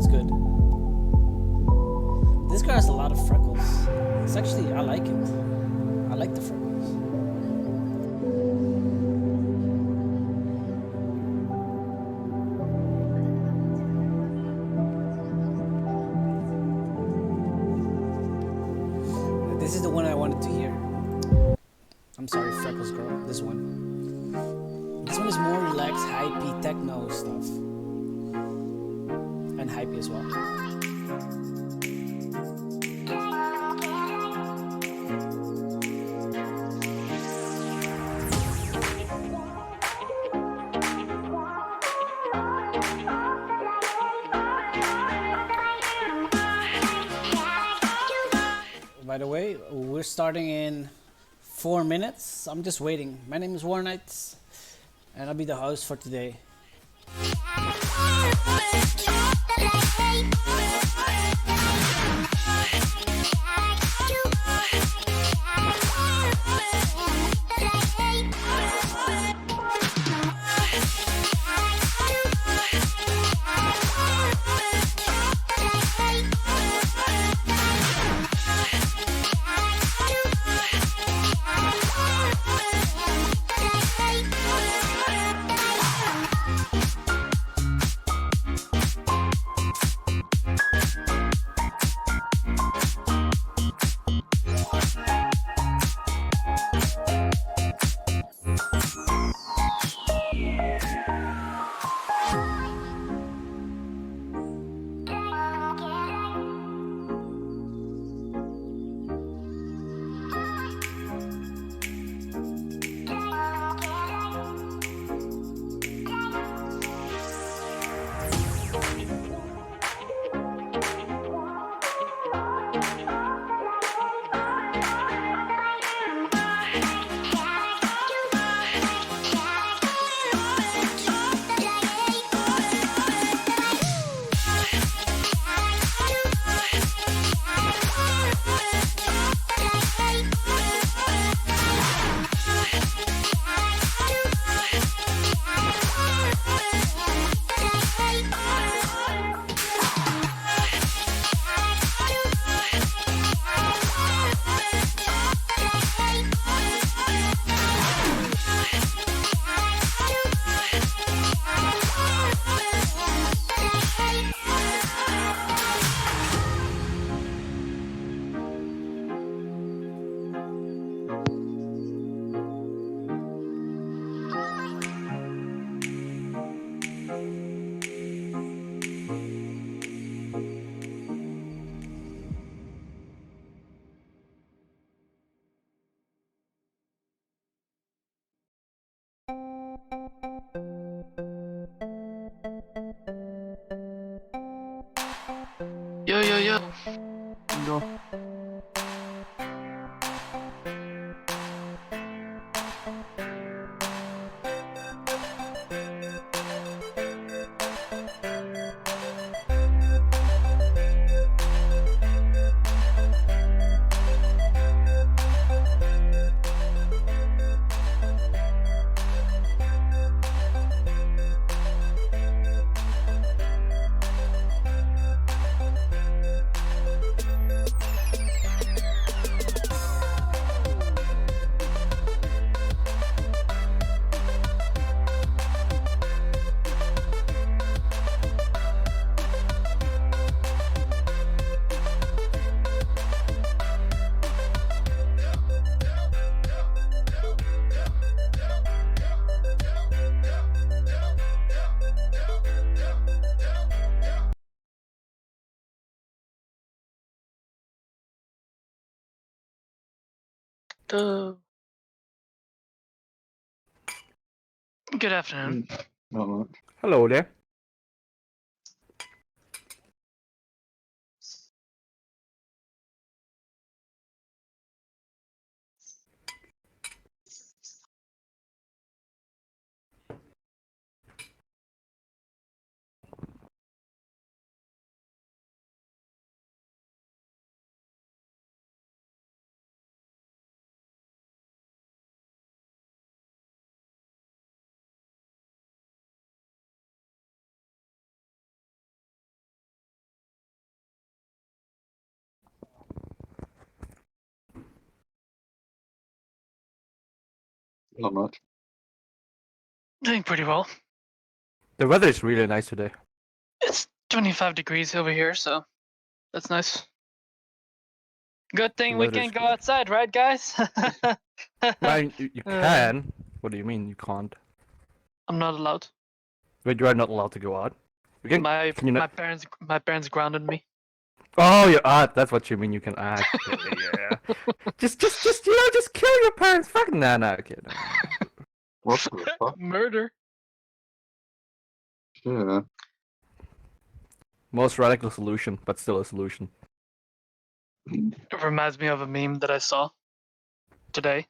smells good. This girl has a lot of freckles. It's actually, I like it. I like the freckles. This is the one I wanted to hear. I'm sorry, freckles girl. This one. This one is more relaxed, hypey techno stuff, and hypey as well. By the way, we're starting in 4 minutes. I'm just waiting. My name is War Knights, and I'll be the host for today. Yo, yo, yo. Go. Duh. Good afternoon. Hello there. Not much. Doing pretty well. The weather is really nice today. It's 25 degrees over here, so that's nice. Good thing we weather is can't go good. outside, right, guys? Well, you can. What do you mean you can't? I'm not allowed. But you are not allowed to go out. You can. My Can you not? my parents grounded me. Oh, you act. That's what you mean. You can act. Yeah. just just kill your parents. Fuck nah, okay. No. What the fuck? Murder. Yeah. Most radical solution, but still a solution. It reminds me of a meme that I saw today.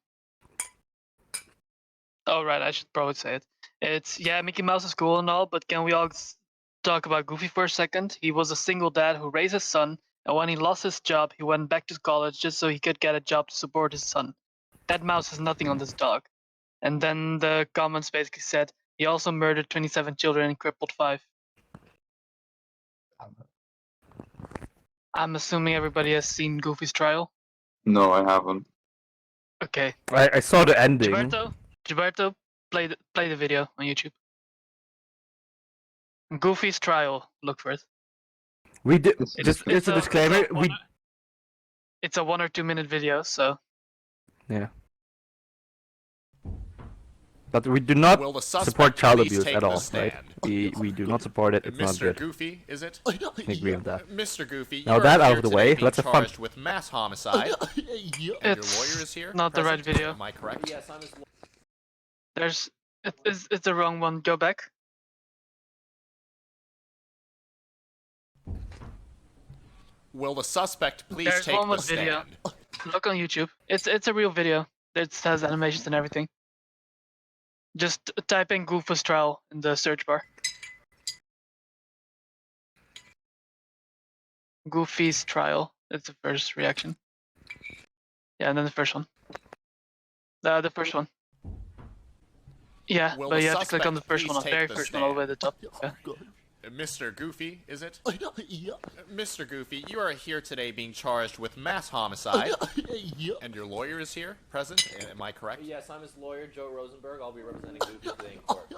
Oh right, I should probably say it. It's yeah, Mickey Mouse is cool and all, but can we all talk about Goofy for a second? He was a single dad who raised his son, and when he lost his job, he went back to college just so he could get a job to support his son. That mouse has nothing on this dog. And then the comments basically said he also murdered 27 children and crippled 5. I'm assuming everybody has seen Goofy's trial. No, I haven't. Okay. I saw the ending. Gilberto, play the video on YouTube. Goofy's trial. Look for it. We did. It's Just a disclaimer. It's a 1 or 2 minute video, so. Yeah. But we do not Will the suspect support child please abuse take at the all, right? stand? We do not support it. It's not Mr. good. Goofy, is it? I agree with that. Mr. Goofy, you Now are that out here of the today way, being let's have fun. charged with mass homicide. And your It's lawyer is here. not the right present. video. Am I correct? Yes, I'm his lawyer. It's the wrong one. Go back. Will the suspect please There's take one the with video. stand? Look on YouTube. It's a real video. It has animations and everything. Just type in Goofy's trial in the search bar. Goofy's trial. That's the first reaction. Yeah, and then the first one. The first one. Yeah, Will but the you have to click on the suspect first one, please the very take the first one, all the way to the top. Yeah. Mr. Goofy, is it? Mr. Goofy, you are here today being charged with mass homicide. And your lawyer is here, present. Am I correct? Yes, I'm his lawyer, Joe Rosenberg. I'll be representing Goofy today in court.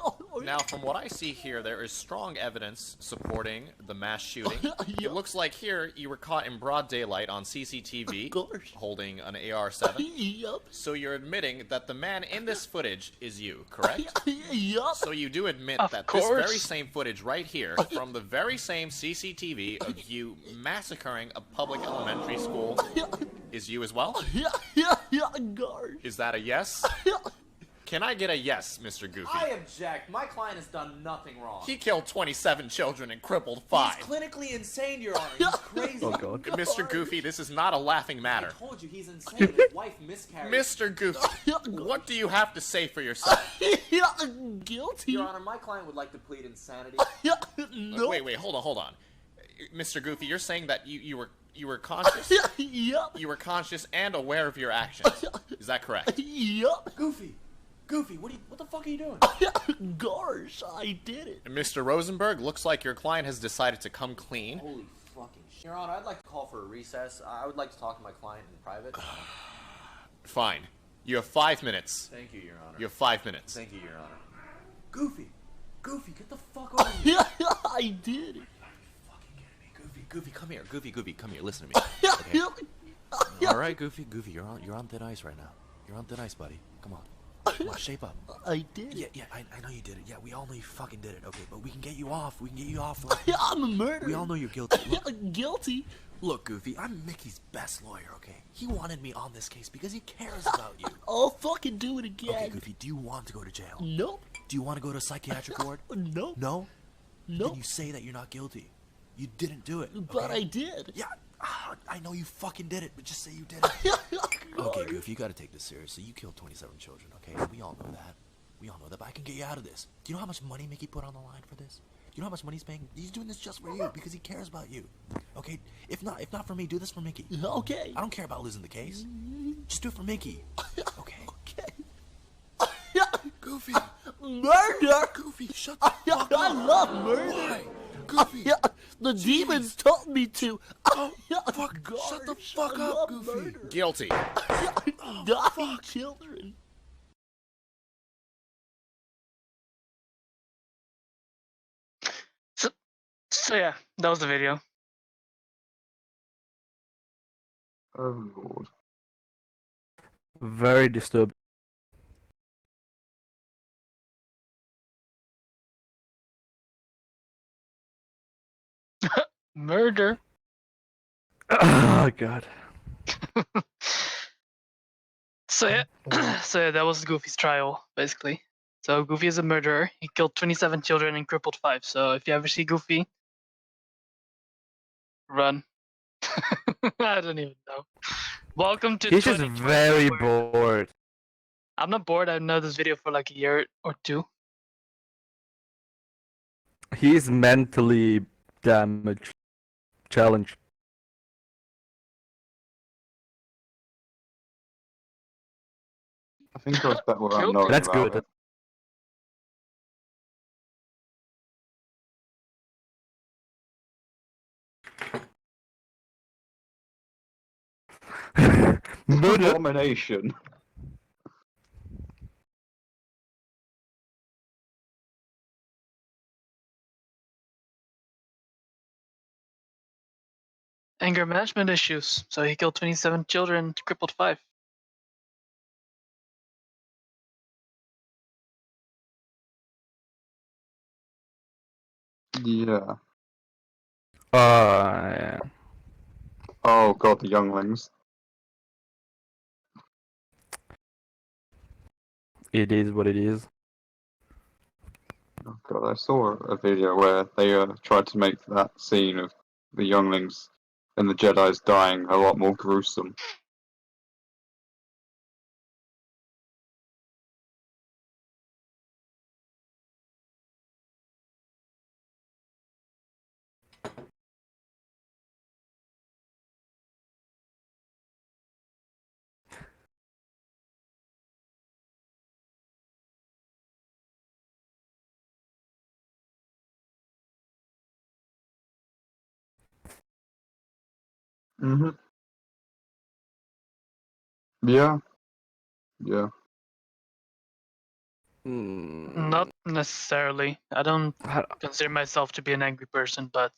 Now, from what I see here, there is strong evidence supporting the mass shooting. It looks like here you were caught in broad daylight on CCTV holding an AR-7. So you're admitting that the man in this footage is you, correct? So you do admit Of that course. this very same footage right here, from the very same CCTV of you massacring a public elementary school, is you as well? Is that a yes? Can I get a yes, Mr. Goofy? I object. My client has done nothing wrong. He killed 27 children and crippled He's 5. clinically insane, Your Honor. He's crazy. Oh god. Mr. Goofy, this is not a laughing I matter. told you he's insane. His wife miscarried. Mr. Goofy, what do you have to say for yourself? Guilty. Your Honor, my client would like to plead insanity. No. Wait, hold on. Mr. Goofy, you're saying that you were conscious? Yup. You were conscious and aware of your actions. Is that correct? Yup. Goofy, what the fuck are you doing? Gosh, I did it. Mr. Rosenberg, looks like your client has decided to come clean. Holy fucking shit. Your Honor, I'd like to call for a recess. I would like to talk to my client in private. Fine. You have 5 minutes. Thank you, Your Honor. You have 5 minutes. Thank you, Your Honor. Goofy, get the fuck over here. I did it. Goofy, come here. Goofy, come here. Listen to me. Okay? All right, Goofy, you're on thin ice right now. You're on thin ice, buddy. Come on, shape up. I did it. Yeah, I know you did it. Yeah, we all know you fucking did it. Okay, but we can get you off. I'm a murderer. We all know you're guilty. Look, Guilty? look, Goofy, I'm Mickey's best lawyer. Okay, he wanted me on this case because he cares about you. I'll fucking do it again. Okay, Goofy, do you want to go to jail? Nope. Do you want to go to a psychiatric ward? Nope. No. Nope. Then you say that you're not guilty. You didn't do it. But okay? I did. Yeah, I know you fucking did it, but just say you did it. Okay, Goofy, you gotta take this seriously. You killed 27 children, okay? We all know that. But I can get you out of this. Do you know how much money Mickey put on the line for this? Do you know how much money he's paying? He's doing this just for you because he cares about you. Okay? If not for me, do this for Mickey. Okay. I don't care about losing the case. Just do it for Mickey. Okay? Okay. Goofy. Murder? Goofy, shut the fuck I up. love murder. Why? Goofy. The demons told me to. Oh, fuck. Shut the fuck I up, love Goofy. murder. Guilty. Dying children. So yeah, that was the video. Oh lord. Very disturbed. Murder. Oh god. So yeah, so yeah, that was Goofy's trial, basically. So Goofy is a murderer. He killed 27 children and crippled 5. So if you ever see Goofy, run. I don't even know. Welcome to He's just 2020. very where- bored. I'm not bored. I know this video for like a year or two. He's mentally damaged, challenged. I think I was better without Killed knowing That's about good. it. Murder. Abomination. Anger management issues. So he killed 27 children, crippled 5. Yeah. Yeah. Oh god, the younglings. It is what it is. Oh god, I saw a video where they tried to make that scene of the younglings and the Jedi's dying a lot more gruesome. Mm-hmm. Yeah. Yeah. Not necessarily. I don't consider myself to be an angry person, but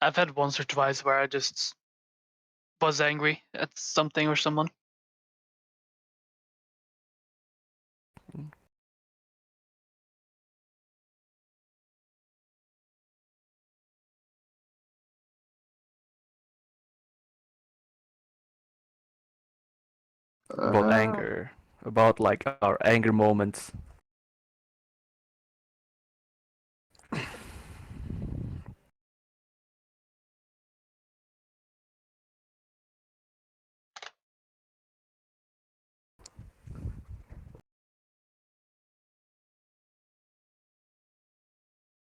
I've had once or twice where I just was angry at something or someone. About anger. About like our anger moments.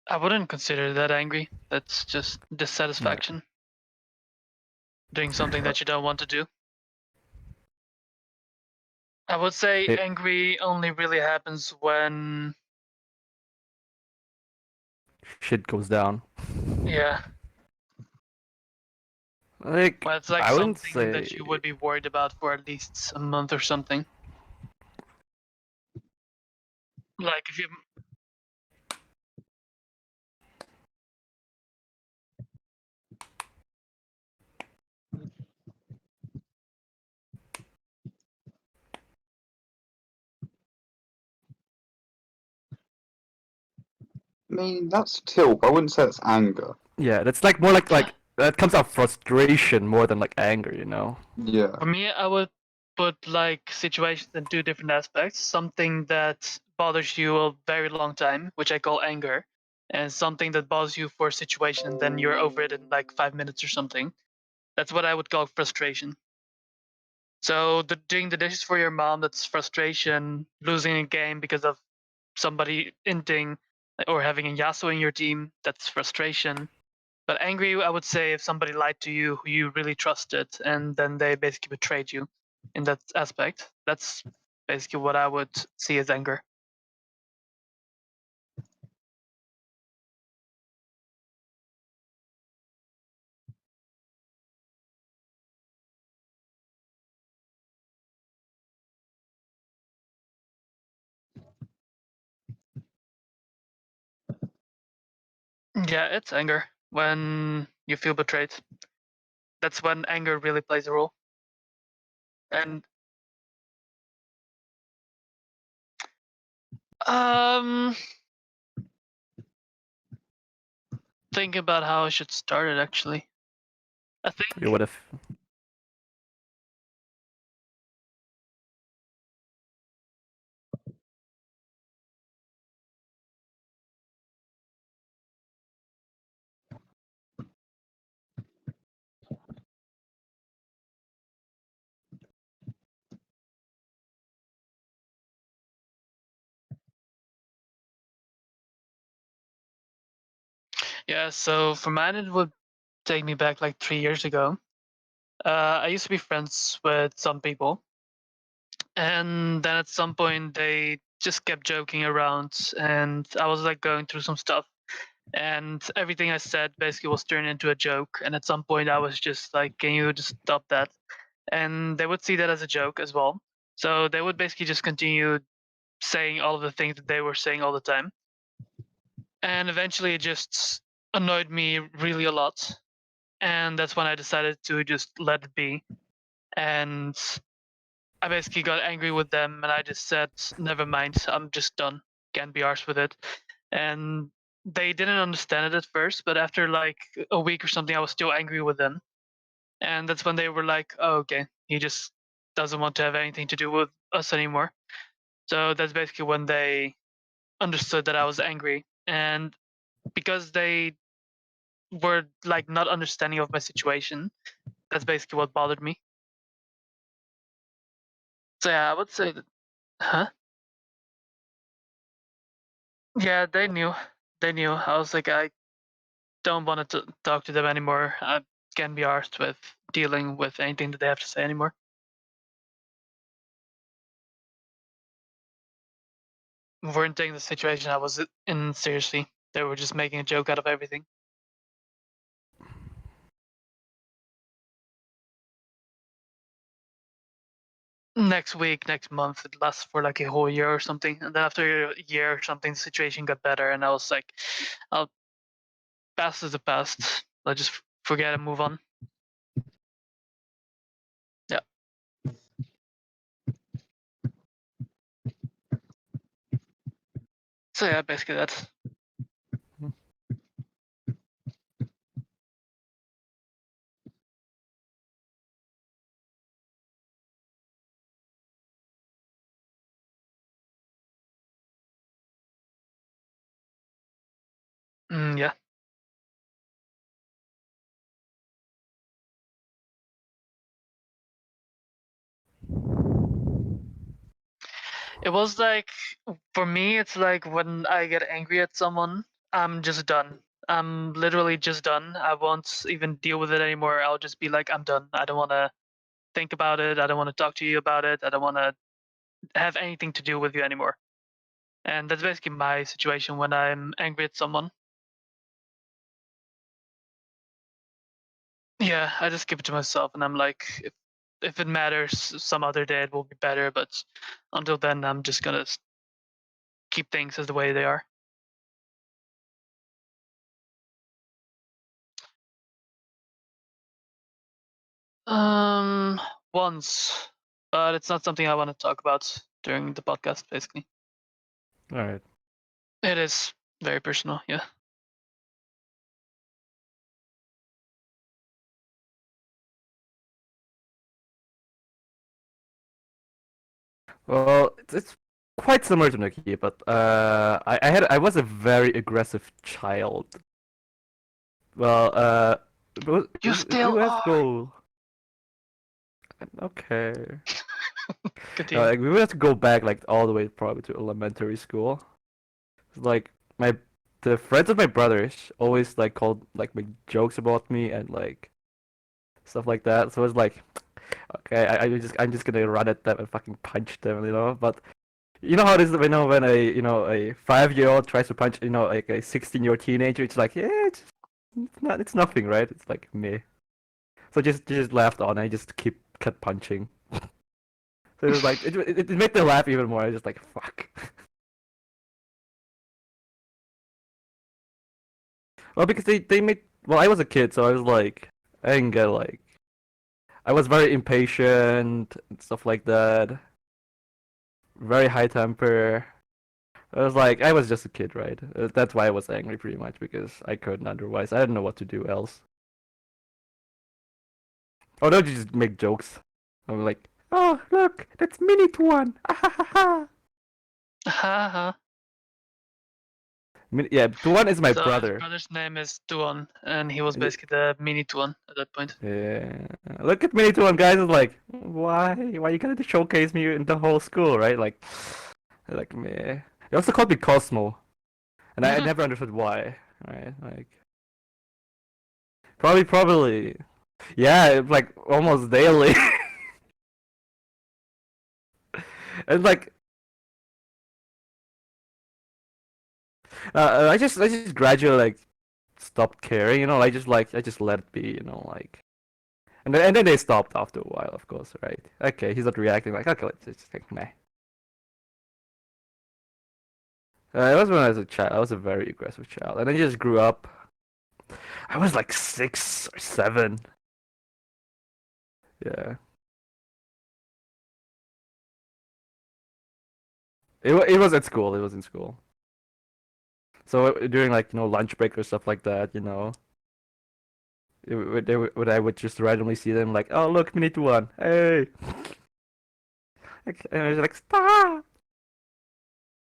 I wouldn't consider that angry. That's just dissatisfaction. Doing something that you don't want to do. I would say It- angry only really happens when, Shit goes down. yeah, Like, when it's like I wouldn't something that say. you would be worried about for at least a month or something. Like if you, I mean, that's tilt. I wouldn't say it's anger. Yeah, that's like more like that comes out frustration more than like anger, you know. Yeah. for me, I would put like situations in two different aspects. Something that bothers you a very long time, which I call anger, and something that bothers you for a situation and then you're over it in like 5 minutes or something. That's what I would call frustration. So doing the dishes for your mom, that's frustration. Losing a game because of somebody inting or having a Yasuo in your team, that's frustration. But angry, I would say if somebody lied to you who you really trusted and then they basically betrayed you in that aspect. That's basically what I would see as anger. Yeah, it's anger. when you feel betrayed. That's when anger really plays a role. And think about how I should start it actually. I think Yeah, what if? yeah, so for mine it would take me back like 3 years ago. I used to be friends with some people, and then at some point they just kept joking around, and I was like going through some stuff, and everything I said basically was turned into a joke. And at some point I was just like, "Can you just stop that?" And they would see that as a joke as well. So they would basically just continue saying all of the things that they were saying all the time. And eventually it just annoyed me really a lot. And that's when I decided to just let it be. And I basically got angry with them and I just said, never mind, I'm just done. Can't be arsed with it. And they didn't understand it at first, but after like a week or something, I was still angry with them. And that's when they were like, oh, okay, he just doesn't want to have anything to do with us anymore. So that's basically when they understood that I was angry. And because they were like not understanding of my situation, that's basically what bothered me. So yeah, I would say that, huh? Yeah, they knew. They knew. I was like, I don't want to talk to them anymore. I can't be arsed with dealing with anything that they have to say anymore. Weren't taking the situation I was in seriously. They were just making a joke out of everything. Next week, next month, it lasts for like a whole year or something. And then after a year or something, the situation got better, and I was like, I'll past is the past. I'll just forget and move on. Yeah. So yeah, basically that's. Yeah. It was like, for me, it's like when I get angry at someone, I'm just done. I'm literally just done. I won't even deal with it anymore. I'll just be like, I'm done. I don't want to think about it. I don't want to talk to you about it. I don't want to have anything to do with you anymore. And that's basically my situation when I'm angry at someone. Yeah, I just keep it to myself, and I'm like, if it matters, some other day it will be better. But until then, I'm just gonna keep things as the way they are. Um, once, but it's not something I want to talk about during the podcast. Basically, All right. it is very personal. Yeah. Well, it's quite similar to Nikki, but I was a very aggressive child. Well, but You still we have to are. go. Okay. Continue. Like we would have to go back like all the way probably to elementary school. Like my the friends of my brothers always like called like make jokes about me and like stuff like that. So it's like, okay, I'm just gonna run at them and fucking punch them, you know. But you know how it is when a 5-year-old tries to punch like a 16-year-old teenager. It's like it's nothing, right? It's like me. So just laughed on and I just kept punching. So it was like it made them laugh even more. I was just like fuck. Well, because they made well, I was a kid, so I was like, I didn't get like, I was very impatient and stuff like that. Very high temper. I was like, I was just a kid, right? That's why I was angry pretty much because I couldn't otherwise. I didn't know what to do else. Oh, don't you just make jokes? I'm like, oh, look, that's Minute One. Ah, ha, ha, ha. Haha. Yeah, Tuan is my So his brother. brother's name is Tuan, and he was Yeah. basically the mini Tuan at that point. Yeah. Look at Minute One, guys. It's like, why? Why you gotta showcase me in the whole school, right? Like me. They also called me Cosmo, and I never understood why. Right? Like, probably. Yeah, like almost daily. And like, I just gradually like stopped caring, you know. I just let it be, you know, like. And then they stopped after a while, of course, right? Okay, he's not reacting. Like, okay, let's just think, meh. It was when I was a child. I was a very aggressive child, and then I just grew up. I was like 6 or 7. Yeah. It was at school. It was in school. So during like lunch break or stuff like that, I would just randomly see them like, oh look, Minute One, hey, and I was like, stop.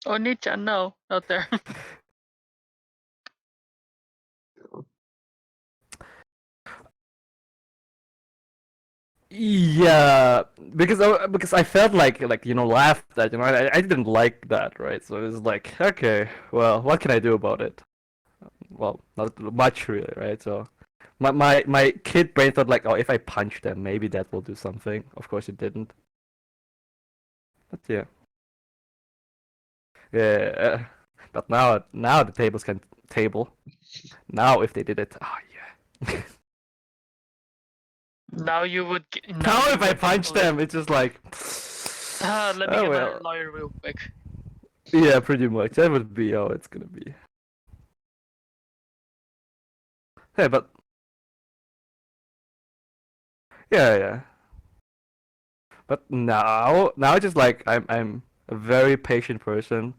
Oh, Nichan, no, not there. Yeah, because I felt like laughed at, I didn't like that, right? So it was like, okay, well, what can I do about it? Well, not much really, right? So my kid brain thought like, oh, if I punch them, maybe that will do something. Of course it didn't. But yeah, yeah. But now the tables can table. Now if they did it, oh yeah. Now you would. Now if I punch them, it's just like. Let me Oh get my well. lawyer real quick. Yeah, pretty much. That would be how it's gonna be. Hey, but yeah. But now just like I'm a very patient person,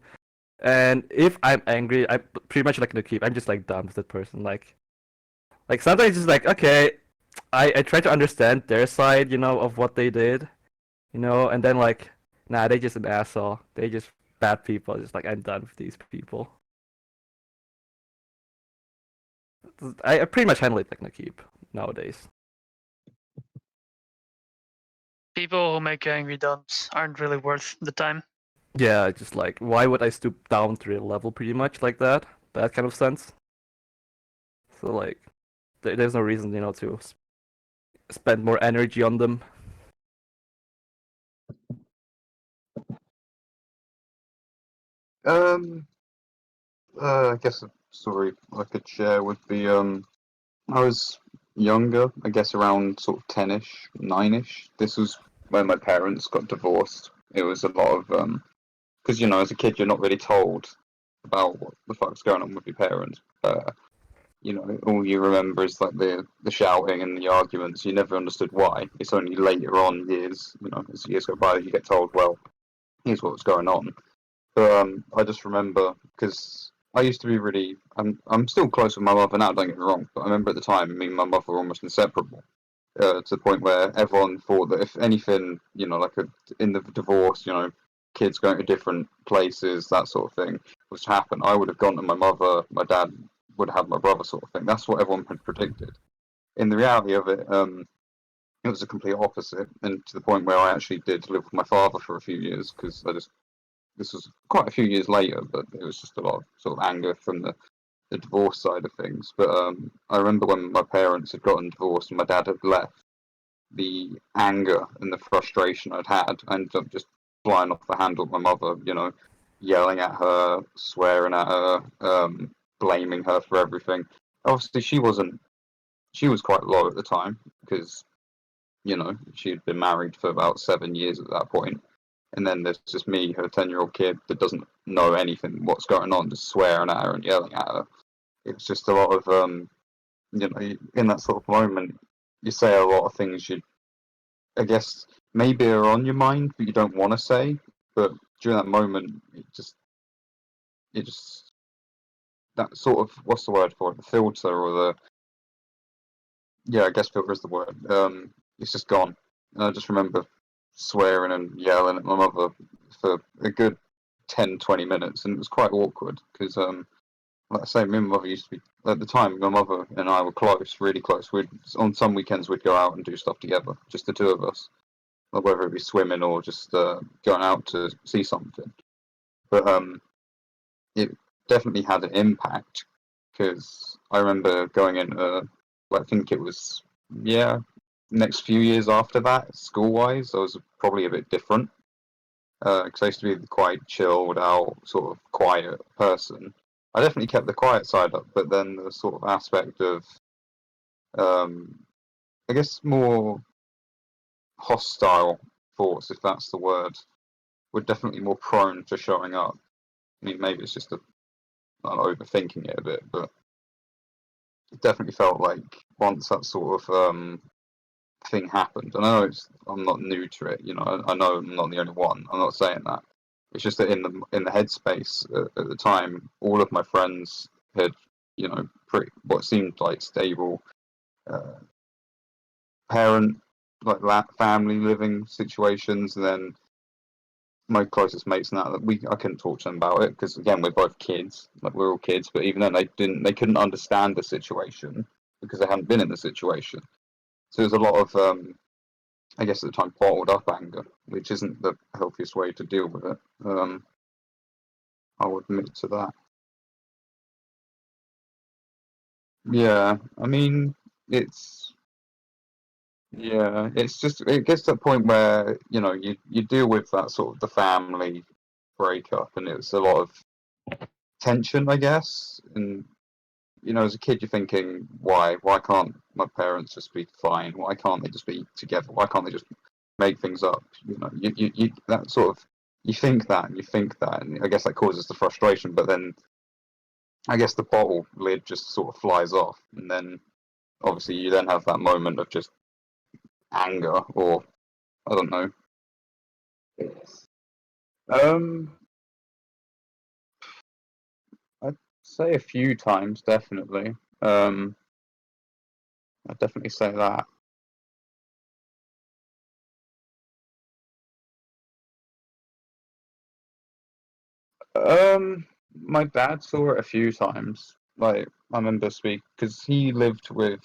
and if I'm angry, I'm pretty much like keep. I'm just like done with that person. Like sometimes it's just like okay, I try to understand their side, of what they did, and then like nah, they just an asshole. They just bad people. Just like I'm done with these people. I pretty much handle it like Nakib nowadays. People who make you angry aren't really worth the time. Yeah, just like why would I stoop down to their level pretty much like that? That kind of sense. So like there's no reason, to spend more energy on them. Um, I guess a story I could share would be I was younger, I guess around sort of 10ish, 9ish. This was when my parents got divorced. It was a lot of because as a kid you're not really told about what the fuck's going on with your parents. All you remember is like the shouting and the arguments. You never understood why. It's only later on years, as years go by, you get told, well, here's what's going on. But I just remember because I used to be really. I'm still close with my mother now. Don't get me wrong, but I remember at the time, me and my mother were almost inseparable. To the point where everyone thought that if anything, in the divorce, kids going to different places, that sort of thing, was to happen, I would have gone to my mother, my dad would have my brother, sort of thing. That's what everyone had predicted. In the reality of it, it was a complete opposite, and to the point where I actually did live with my father for a few years because this was quite a few years later, but it was just a lot of sort of anger from the divorce side of things. But I remember when my parents had gotten divorced and my dad had left, the anger and the frustration I ended up just flying off the handle of my mother, yelling at her, swearing at her, blaming her for everything. Obviously, she was quite low at the time because, she had been married for about 7 years at that point. And then there's just me, her 10-year-old kid that doesn't know anything what's going on, just swearing at her and yelling at her. It's just a lot of in that sort of moment, you say a lot of things you, I guess, maybe are on your mind, but you don't want to say. But during that moment, it just that sort of, what's the word for it? The filter or the, yeah, I guess filter is the word. It's just gone. And I just remember swearing and yelling at my mother for a good 10, 20 minutes, and it was quite awkward because, like I say, me and my mother used to be, at the time, my mother and I were close, really close. On some weekends, we'd go out and do stuff together, just the two of us, whether it be swimming or just going out to see something. But it definitely had an impact because I remember going into, I think it was, yeah, next few years after that, school wise, I was probably a bit different because I used to be quite chilled out, sort of quiet person. I definitely kept the quiet side up, but then the sort of aspect of, um, I guess, more hostile thoughts, if that's the word, were definitely more prone to showing up. I mean, maybe it's just I'm overthinking it a bit, but it definitely felt like once that sort of thing happened, and I know I'm not new to it, I know I'm not the only one. I'm not saying that. It's just that in the headspace at the time, all of my friends had, pretty what seemed like stable uh, parent, like family living situations, and then my closest mates and that I couldn't talk to them about it because again we're both kids, like we're all kids, but even then they couldn't understand the situation because they hadn't been in the situation. So there's a lot of I guess at the time bottled up anger, which isn't the healthiest way to deal with it. I'll admit to that. Yeah, I mean it's it's just it gets to a point where you deal with that sort of the family breakup, and it's a lot of tension, I guess, and as a kid, you're thinking, why? Why can't my parents just be fine? Why can't they just be together? Why can't they just make things up? You that sort of you think that and you think that, and I guess that causes the frustration. But then I guess the bottle lid just sort of flies off, and then obviously you then have that moment of just anger, or I don't know. Um, I'd say a few times, definitely. I'd definitely say that. My dad saw it a few times. Like I remember speak because he lived with,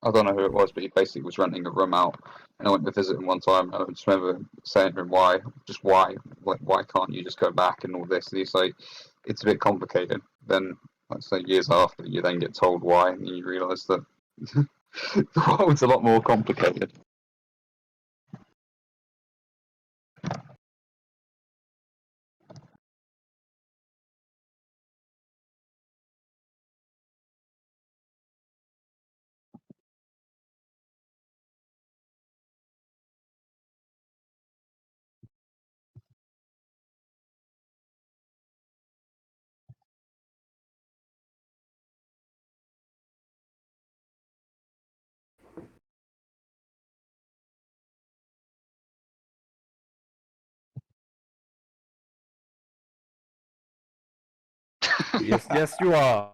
I don't know who it was, but he basically was renting a room out, and I went to visit him one time. And I just remember saying to him, "Why? Just why? Like why can't you just go back and all this?" And he's like, "It's a bit complicated." Then, like say years after, you then get told why, and you realise that the world's a lot more complicated. Yes, yes, you are.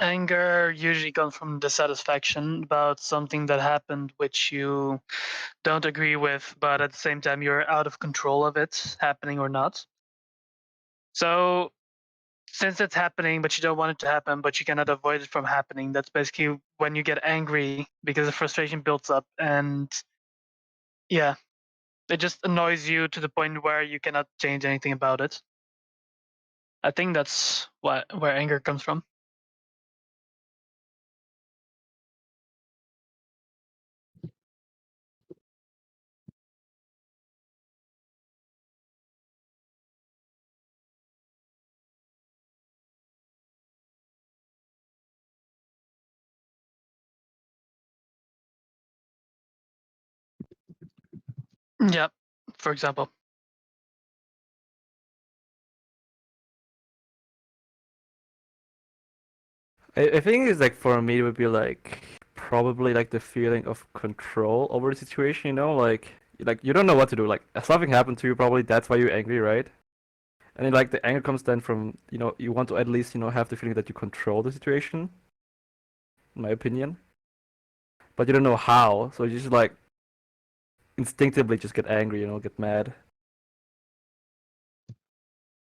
Anger usually comes from dissatisfaction about something that happened which you don't agree with, but at the same time you're out of control of it happening or not. So since it's happening, but you don't want it to happen, but you cannot avoid it from happening, that's basically when you get angry because the frustration builds up, and yeah, it just annoys you to the point where you cannot change anything about it. I think that's where anger comes from. Yeah, for example. I think it's like for me it would be like probably like the feeling of control over the situation, you know, like you don't know what to do. Like something happened to you, probably that's why you're angry, right? And then like the anger comes then from, you know, you want to at least, you know, have the feeling that you control the situation, in my opinion. But you don't know how, so you just like instinctively just get angry, you know, get mad.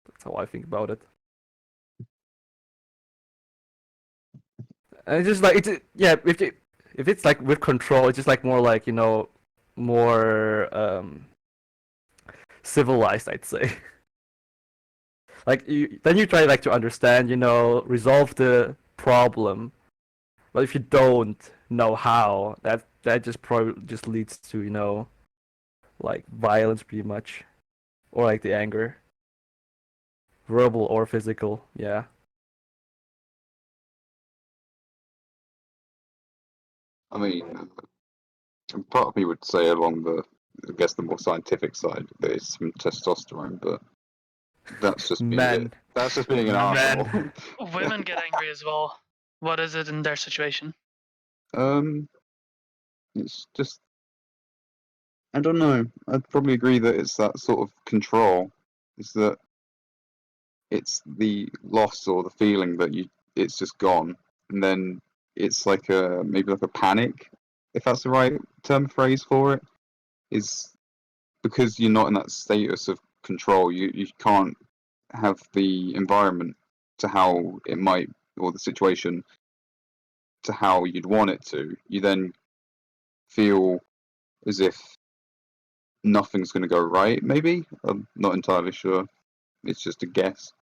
That's how I think about it. And it's just like yeah, if it's like with control, it's just like more like, you know, more civilized, I'd say. Like then you try like to understand, you know, resolve the problem. But if you don't know how, that just probably just leads to, you know, like violence pretty much, or like the anger, verbal or physical. Yeah. I mean, part of me would say along the, I guess, the more scientific side that it's some testosterone, but that's just being a bit. Men. That's just being an Men. arsehole. Women get angry as well. What is it in their situation? um, it's just, I don't know. I'd probably agree that it's that sort of control. Is that it's the loss or the feeling that it's just gone, and then it's like a maybe like a panic, if that's the right term phrase for it, is because you're not in that status of control. You can't have the environment to how it might, or the situation to how you'd want it to. You then feel as if nothing's going to go right. Maybe I'm not entirely sure. It's just a guess.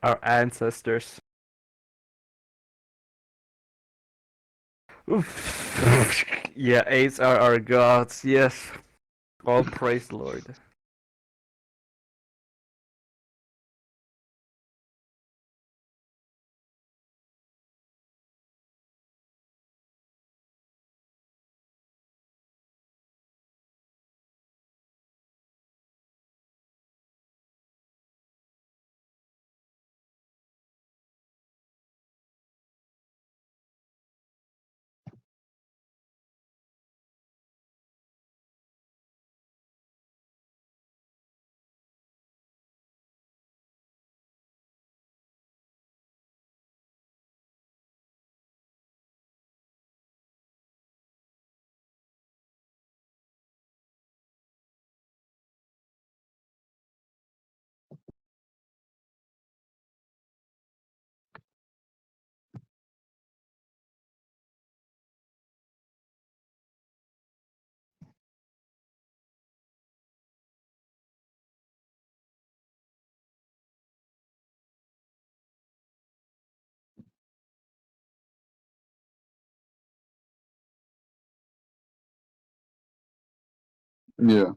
Our ancestors. Oof. Yeah, AIDS are our gods. Yes. All praise the Lord. Yeah.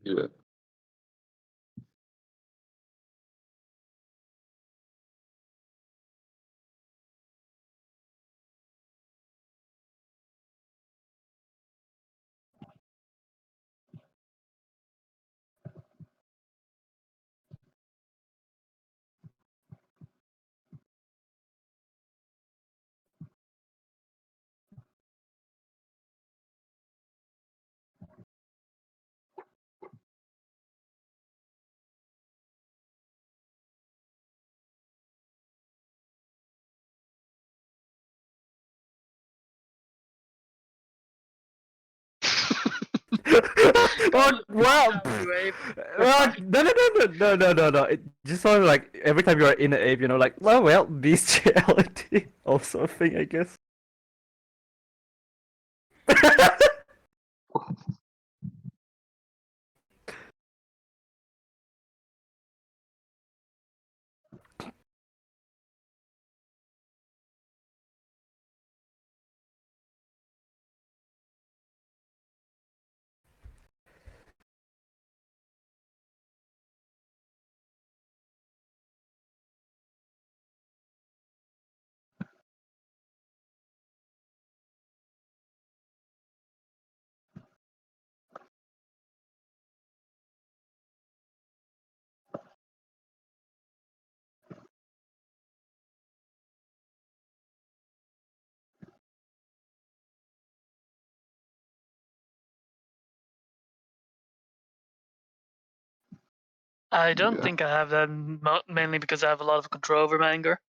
Yeah. Oh wow! Great. Well, no. It just sort of like every time you're in an ape, like well, bestiality, also a thing, I guess. I don't Yeah. think I have that mainly because I have a lot of control over my anger,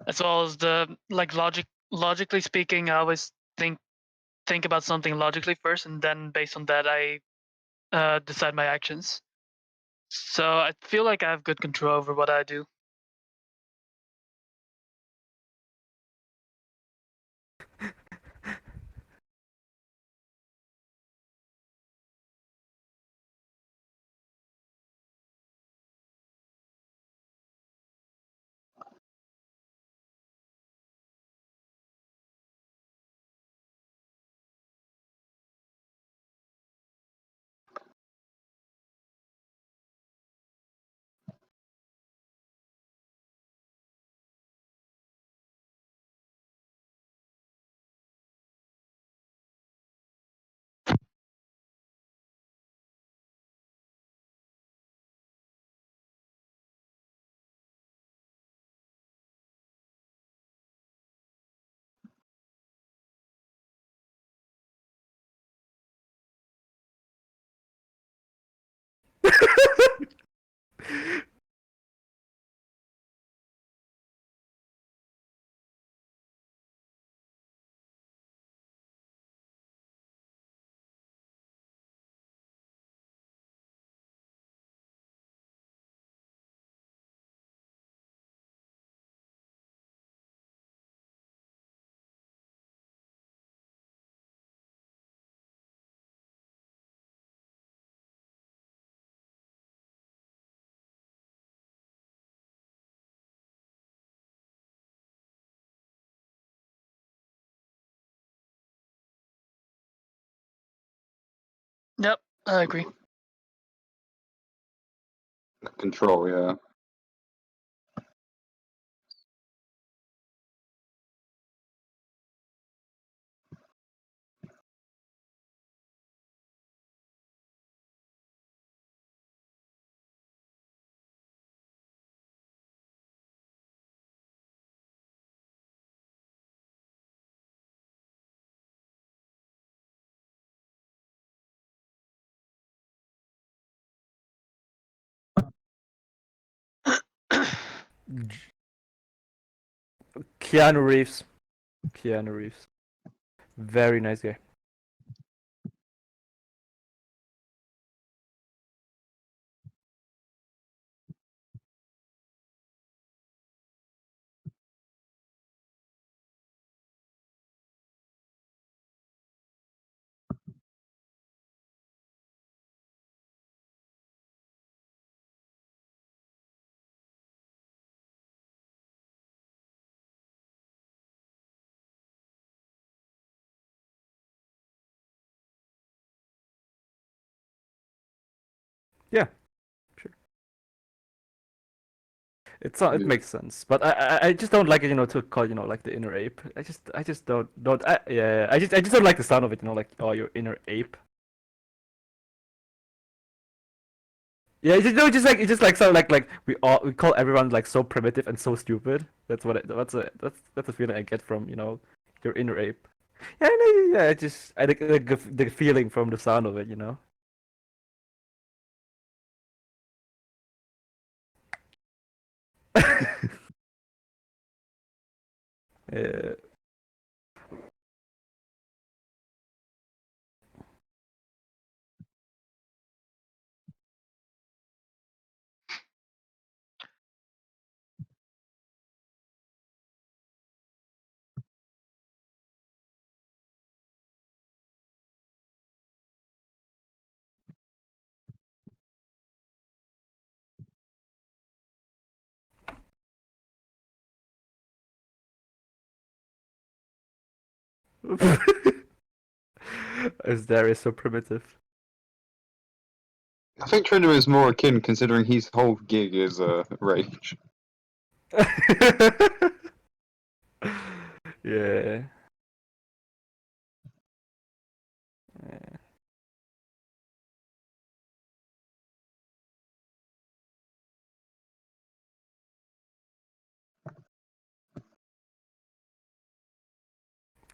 as well as the like logically speaking. I always think about something logically first, and then based on that, I decide my actions. So I feel like I have good control over what I do. Yep, I agree. Control, yeah. Keanu Reeves. Keanu Reeves. Very nice guy. Yeah, sure. It Yeah. makes sense, but I just don't like it, to call, like the inner ape. I just don't yeah, I just don't like the sound of it, like, oh, your inner ape. Yeah, it just sound like we call everyone like so primitive and so stupid. That's a feeling I get from, your inner ape. Yeah, no, yeah, I think the feeling from the sound of it. Yeah. As there is so primitive. I think Trinder is more akin, considering his whole gig is rage. Yeah. Yeah.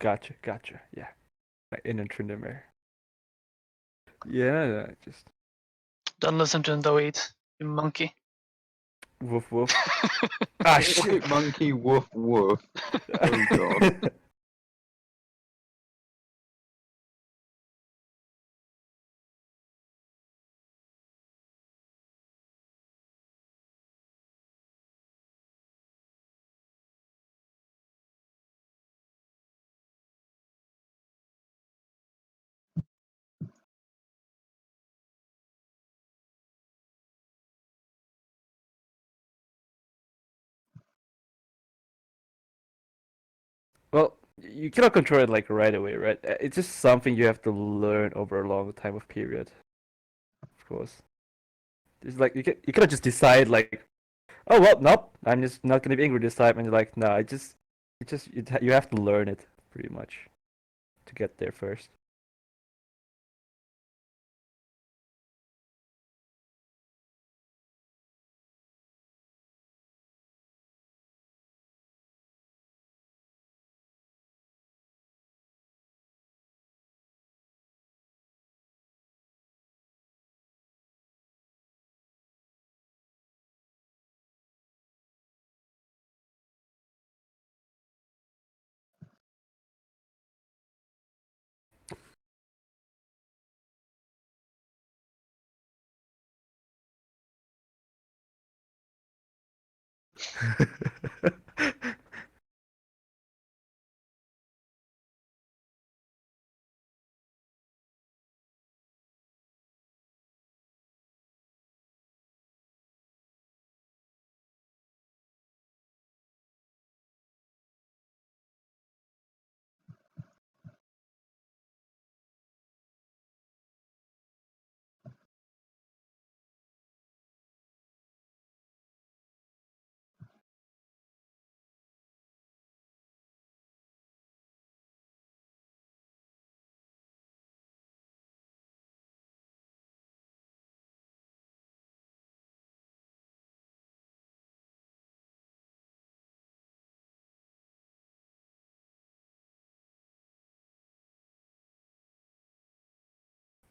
Gotcha. Yeah. My inner Tryndamere. Yeah, just Don't listen to him though, eat, you monkey. woof woof. Ah, shit. White monkey, woof woof. Oh god. Well, you cannot control it like right away, right? It's just something you have to learn over a long time of period, of course. It's like you cannot just decide like, oh well, nope, I'm just not gonna be angry this time, and you're like, no, you have to learn it pretty much to get there first.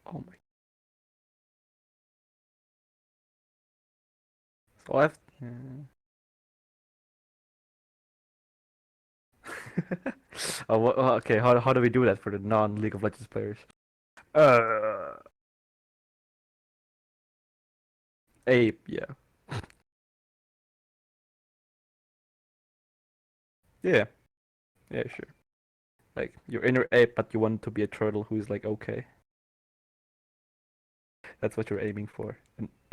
Oh my. So I've. Okay, how do we do that for the non-League of Legends players? Uh, Ape, yeah. Yeah, yeah, sure. Like your inner ape, but you want to be a turtle who's like okay. That's what you're aiming for.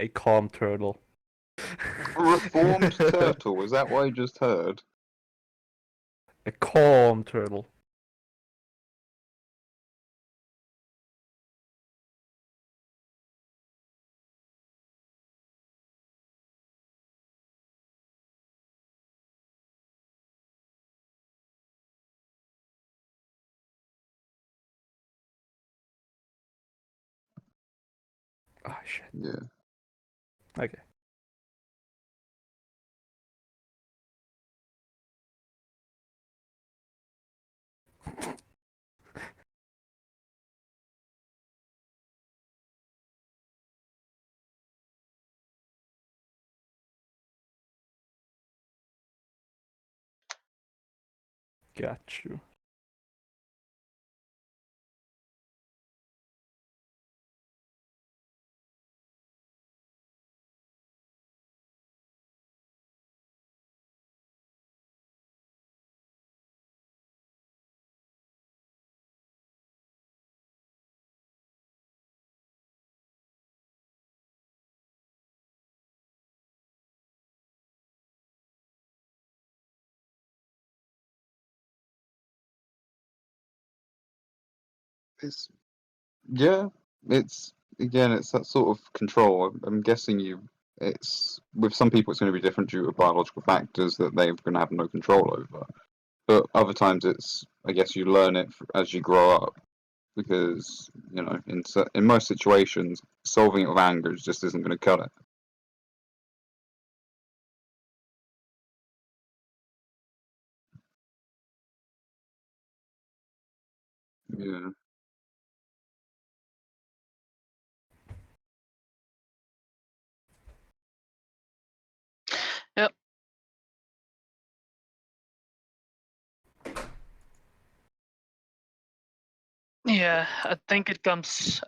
A calm turtle. A reformed turtle, is that what I just heard? A calm turtle. Oh shit. Yeah. Okay. Got you. It's yeah. It's again, it's that sort of control. I'm guessing you. It's with some people, it's going to be different due to biological factors that they're going to have no control over. But other times, it's I guess you learn it as you grow up because in most situations, solving it with anger just isn't going to cut it. Yeah. Yep. Yeah, I think it comes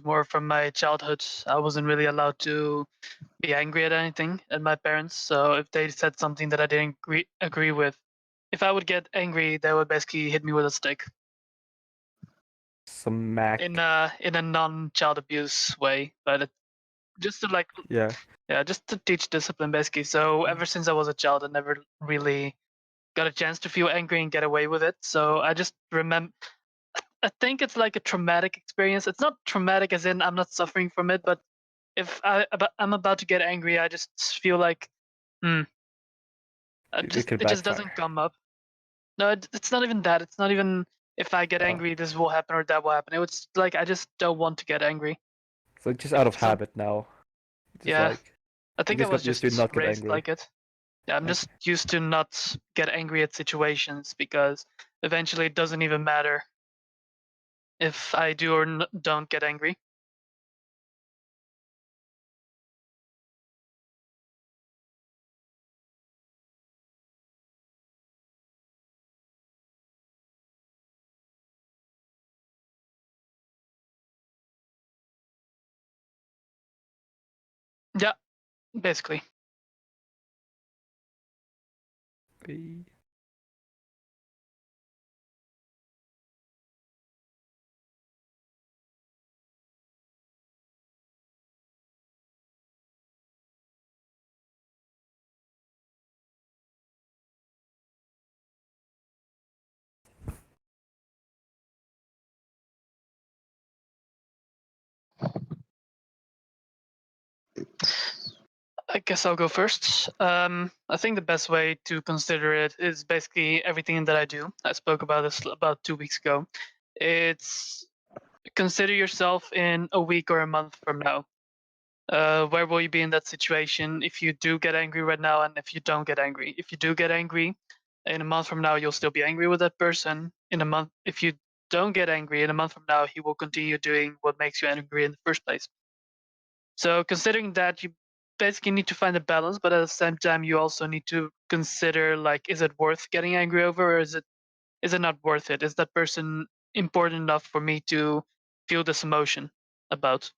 more from my childhood. I wasn't really allowed to be angry at anything at my parents. So if they said something that I didn't agree with, if I would get angry, they would basically hit me with a stick Smack. in a non-child abuse way, but just to like Yeah. yeah, just to teach discipline basically. So ever since I was a child, I never really got a chance to feel angry and get away with it. So I just remember. I think it's like a traumatic experience. It's not traumatic as in I'm not suffering from it, but if I'm about to get angry, I just feel like, hmm, It could it just doesn't backfire. come up. No, it's not even that. It's not even if I get Oh. angry, this will happen or that will happen. It was like I just don't want to get angry. So just out of Some habit now. Just Yeah, like I you think I just was got used to just not get raised angry. like it. Yeah, I'm Okay. just used to not get angry at situations because eventually it doesn't even matter if I do or don't get angry. Yeah, basically. Okay. I guess I'll go first. I think the best way to consider it is basically everything that I do. I spoke about this about 2 weeks ago. It's consider yourself in a week or a month from now. Where will you be in that situation if you do get angry right now and if you don't get angry? If you do get angry, in a month from now, you'll still be angry with that person. In a month, if you don't get angry, in a month from now, he will continue doing what makes you angry in the first place. So considering that, you basically need to find a balance, but at the same time, you also need to consider like, is it worth getting angry over, or is it not worth it? Is that person important enough for me to feel this emotion about?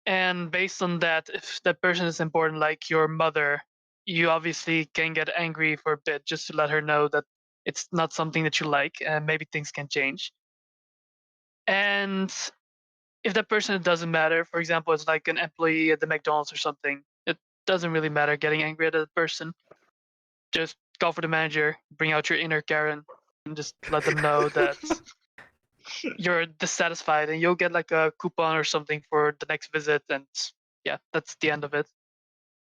And based on that, if that person is important, like your mother, you obviously can get angry for a bit just to let her know that it's not something that you like, and maybe things can change. And if that person, it doesn't matter, for example, it's like an employee at the McDonald's or something, it doesn't really matter getting angry at that person. Just call for the manager, bring out your inner Karen, and just let them know that you're dissatisfied, and you'll get like a coupon or something for the next visit. And yeah, that's the end of it.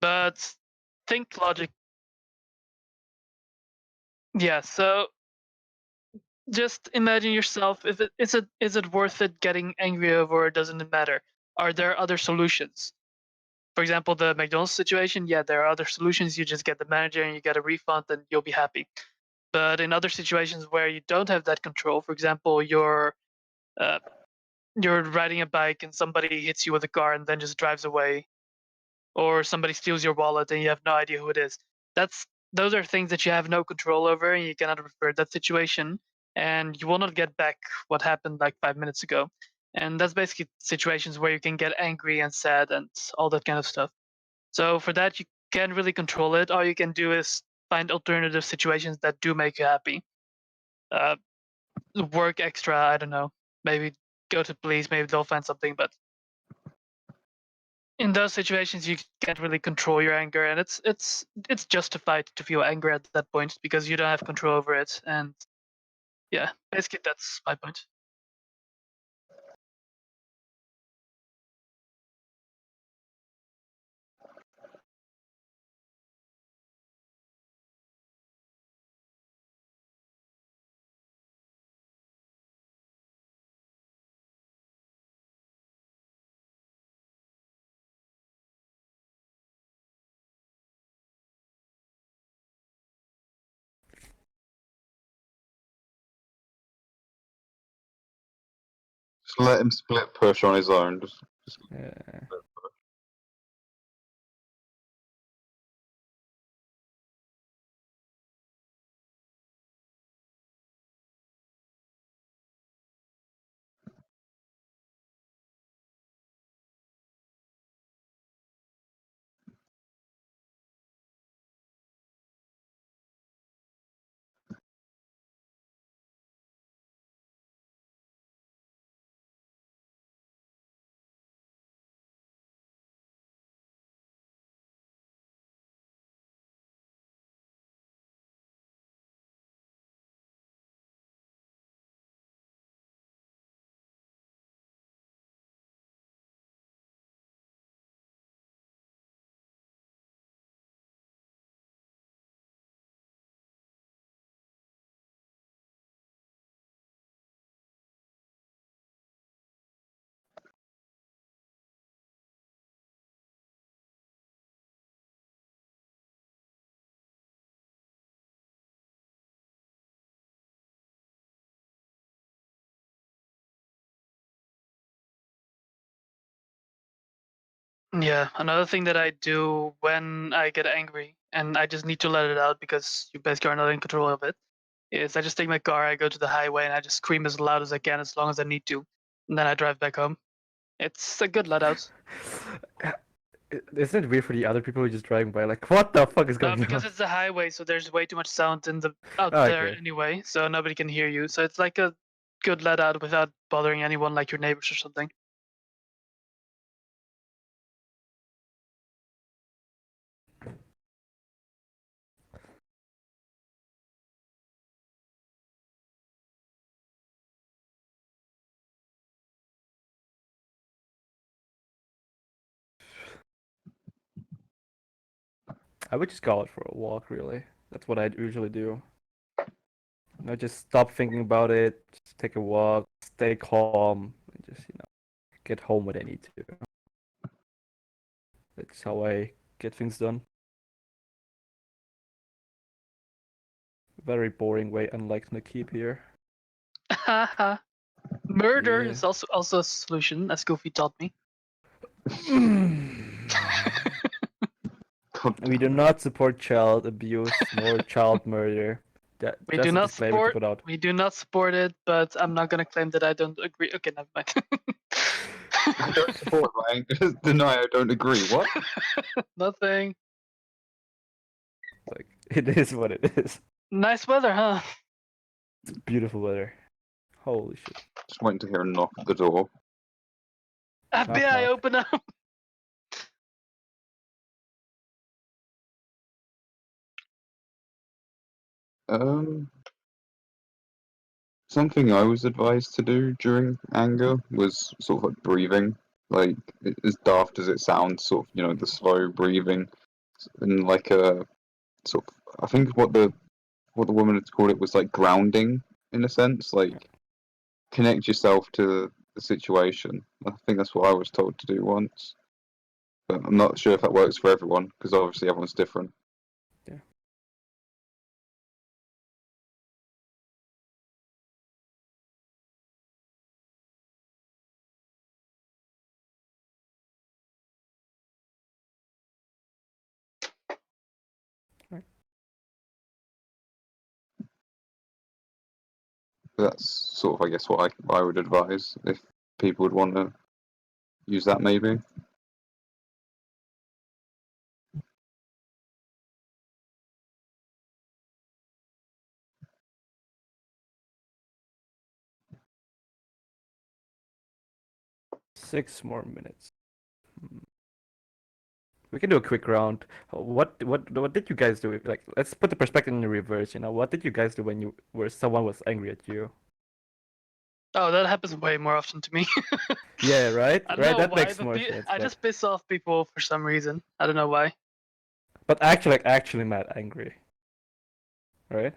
But think logic. Yeah, so just imagine yourself, if is it worth it getting angry over, or doesn't it matter? are there other solutions? For example, the McDonald's situation, yeah, there are other solutions. You just get the manager and you get a refund and you'll be happy. But in other situations where you don't have that control, for example, uh, you're riding a bike and somebody hits you with a car and then just drives away, or somebody steals your wallet and you have no idea who it is. Those are things that you have no control over and you cannot revert that situation, and you will not get back what happened like 5 minutes ago. And that's basically situations where you can get angry and sad and all that kind of stuff. So for that, you can't really control it. All you can do is find alternative situations that do make you happy. Uh, Work extra. I don't know. Maybe go to police. Maybe they'll find something. But in those situations, you can't really control your anger, and it's justified to feel anger at that point because you don't have control over it. And yeah, basically that's my point. Just let him split push on his own. Just Yeah. Yeah, another thing that I do when I get angry and I just need to let it out because you basically are not in control of it, is I just take my car, I go to the highway, and I just scream as loud as I can as long as I need to, and then I drive back home. It's a good let out. Isn't it weird for the other people who are just driving by, like, what the fuck is No, going because on? it's a highway, so there's way too much sound out Oh, there okay. anyway, so nobody can hear you. So it's like a good let out without bothering anyone, like your neighbors or something. I would just go out for a walk, really. That's what I'd usually do. Just stop thinking about it, just take a walk, stay calm, and just, get home when I need to. That's how I get things done. Very boring way, unlike Nakib here. Murder Yeah. is also a solution, as Goofy taught me. God We do damn it. not support child abuse nor child murder. That We do just a not disclaimer to support. put out. We do not support it, but I'm not gonna claim that I don't agree. Okay, never mind. I don't support Ryan. Just deny I don't agree. What? Nothing. Like, it is what it is. Nice weather, huh? It's beautiful weather. Holy shit. Just waiting to hear a knock at the door. Knock, FBI, knock. open up. Um, Something I was advised to do during anger was sort of like breathing. Like, as daft as it sounds, sort of, the slow breathing, and like a sort of, I think what the woman had called it was like grounding in a sense. Like, connect yourself to the situation. I think that's what I was told to do once, but I'm not sure if that works for everyone because obviously everyone's different. Yeah. But that's sort of, I guess, what I would advise if people would want to use that, maybe. Six more minutes. We can do a quick round. What did you guys do? Like, let's put the perspective in the reverse. You know, what did you guys do when you were someone was angry at you? Oh, that happens way more often to me. Yeah, right, I don't right. know That why, makes but more sense. I But just piss off people for some reason. I don't know why. but actually mad angry, right?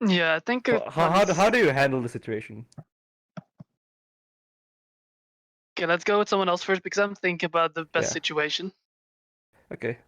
Yeah, I think So it how runs. do you handle the situation? Okay, let's go with someone else first because I'm thinking about the best Yeah. situation. Okay.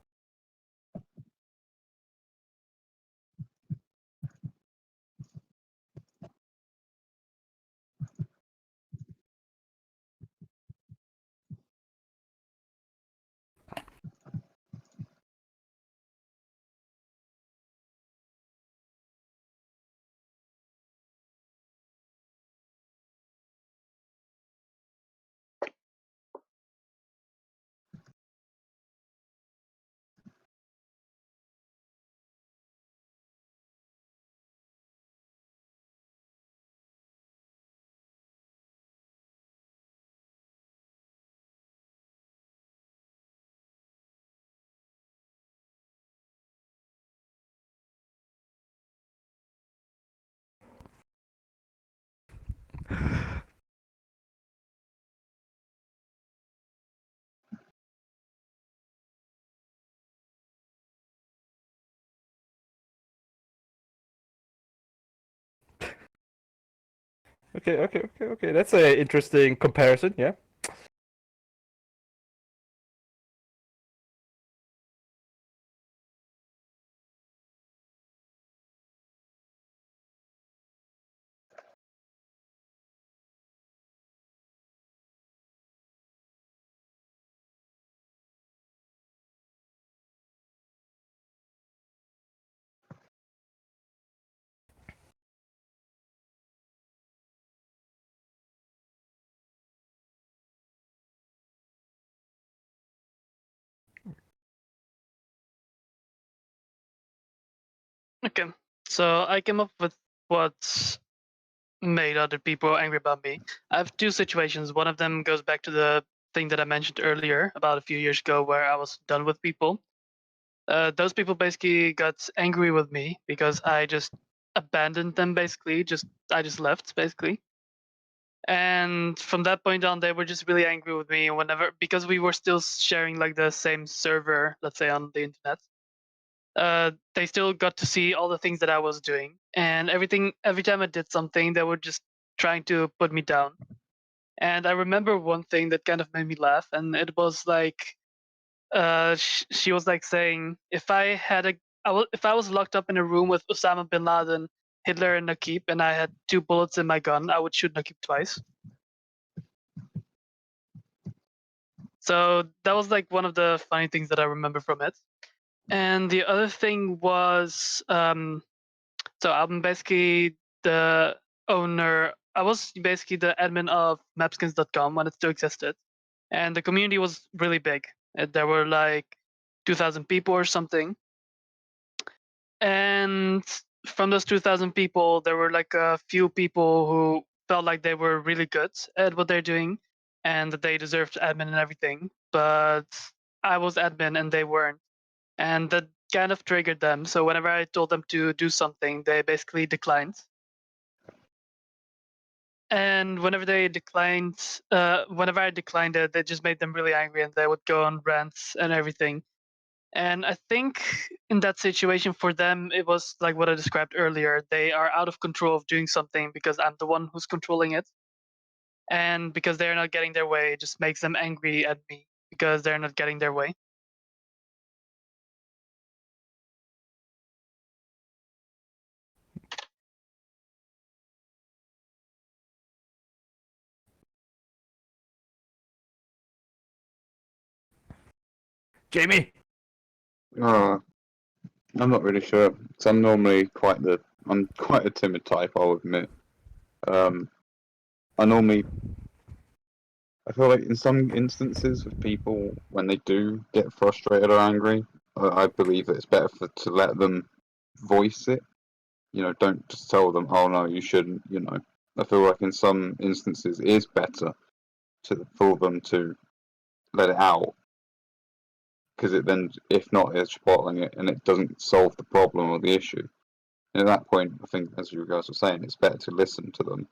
Okay. That's an interesting comparison. Yeah. Okay, so I came up with what made other people angry about me. I have two situations. One of them goes back to the thing that I mentioned earlier about a few years ago where I was done with people. Those people basically got angry with me because I just abandoned them basically. I just left basically. And from that point on, they were just really angry with me whenever because we were still sharing like the same server, let's say on the internet. They still got to see all the things that I was doing, and every time I did something, they were just trying to put me down. And I remember one thing that kind of made me laugh, and it was like, she was like saying, if I was locked up in a room with Osama bin Laden, Hitler, and Nakib, and I had two bullets in my gun, I would shoot Nakib twice. So that was like one of the funny things that I remember from it. And the other thing was, so I'm basically the owner. I was basically the admin of mapskins.com when it still existed, and the community was really big. There were like 2,000 people or something, and from those 2,000 people, there were like a few people who felt like they were really good at what they're doing, and that they deserved admin and everything. But I was admin and they weren't, and that kind of triggered them. So whenever I told them to do something, they basically declined. And whenever I declined it, it just made them really angry, and they would go on rants and everything. And I think in that situation for them, it was like what I described earlier. They are out of control of doing something because I'm the one who's controlling it. and because they're not getting their way, it just makes them angry at me because they're not getting their way. Jamie. I'm not really sure. 'Cause I'm quite a timid type, I'll admit. I normally, I feel like in some instances with people, when they do get frustrated or angry, I believe that it's better to let them voice it. Don't just tell them, "Oh no, you shouldn't." I feel like in some instances it is better for them to let it out, because it then, if not, it's bottling it and it doesn't solve the problem or the issue. And at that point, I think, as you guys were saying, it's better to listen to them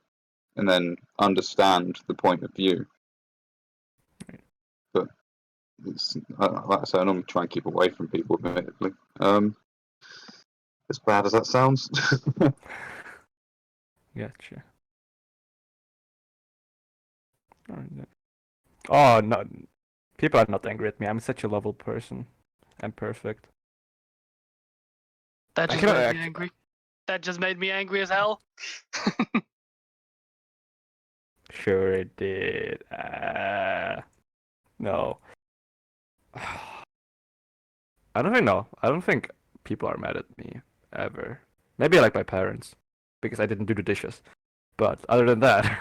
and then understand the point of view. But it's like I say, I normally try and keep away from people, admittedly. As bad as that sounds. Gotcha. Alright then. Oh no, people are not angry at me. I'm such a lovable person. I'm perfect. That I just cannot made me act. angry. That just made me angry as hell. Sure it did. No. I don't think no. I don't think people are mad at me ever. Maybe like my parents because I didn't do the dishes. But other than that,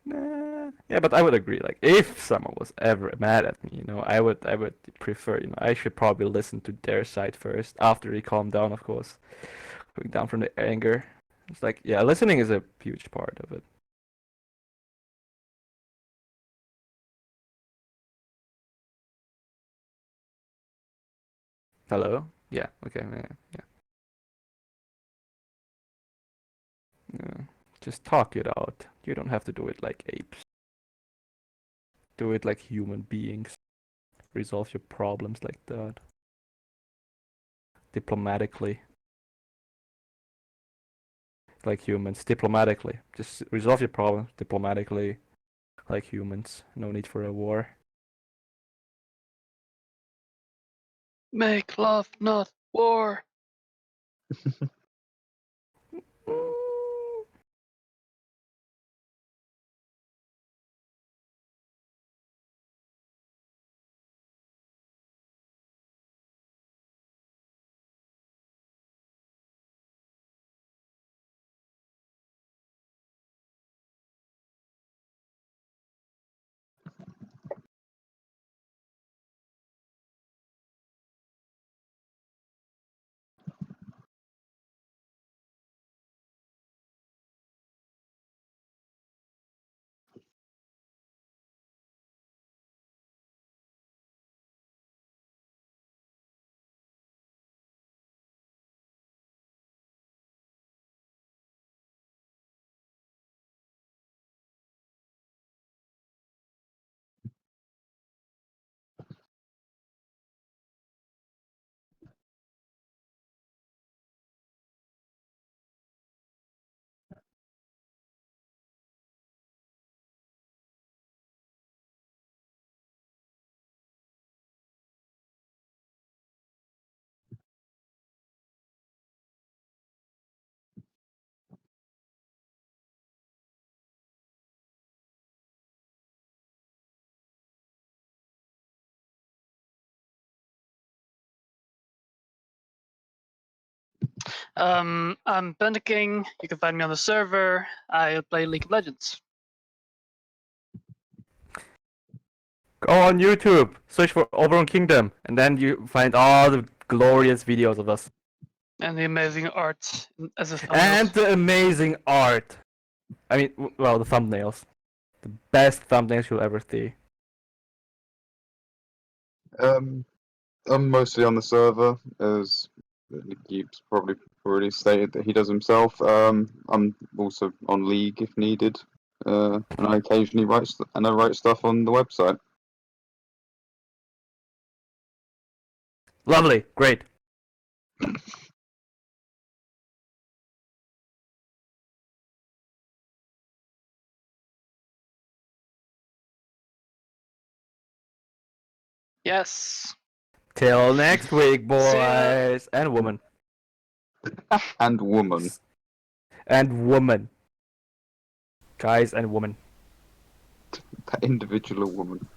nah. Yeah, but I would agree. Like if someone was ever mad at me, I would prefer, I should probably listen to their side first after they calm down, of course, going down from the anger. It's like, yeah, listening is a huge part of it. Hello? Yeah. Okay. Yeah. Yeah. Yeah. Just talk it out. You don't have to do it like apes. Do it like human beings. Resolve your problems like that. Diplomatically. Like humans. Diplomatically. Just resolve your problems diplomatically. Like humans. No need for a war. Make love, not war. I'm King. You can find me on the server. I play League of Legends. Go on YouTube, search for Oberon Kingdom, and then you find all the glorious videos of us. And the amazing art as a thumbnail. And the amazing art. I mean, well, the thumbnails. The best thumbnails you'll ever see. I'm mostly on the server, as Geep's probably already stated that he does himself. I'm also on League if needed, and I occasionally write stuff on the website. Lovely, great. Yes. Till next week, See ya. boys and woman. And woman. And woman. Guys and woman. That individual woman.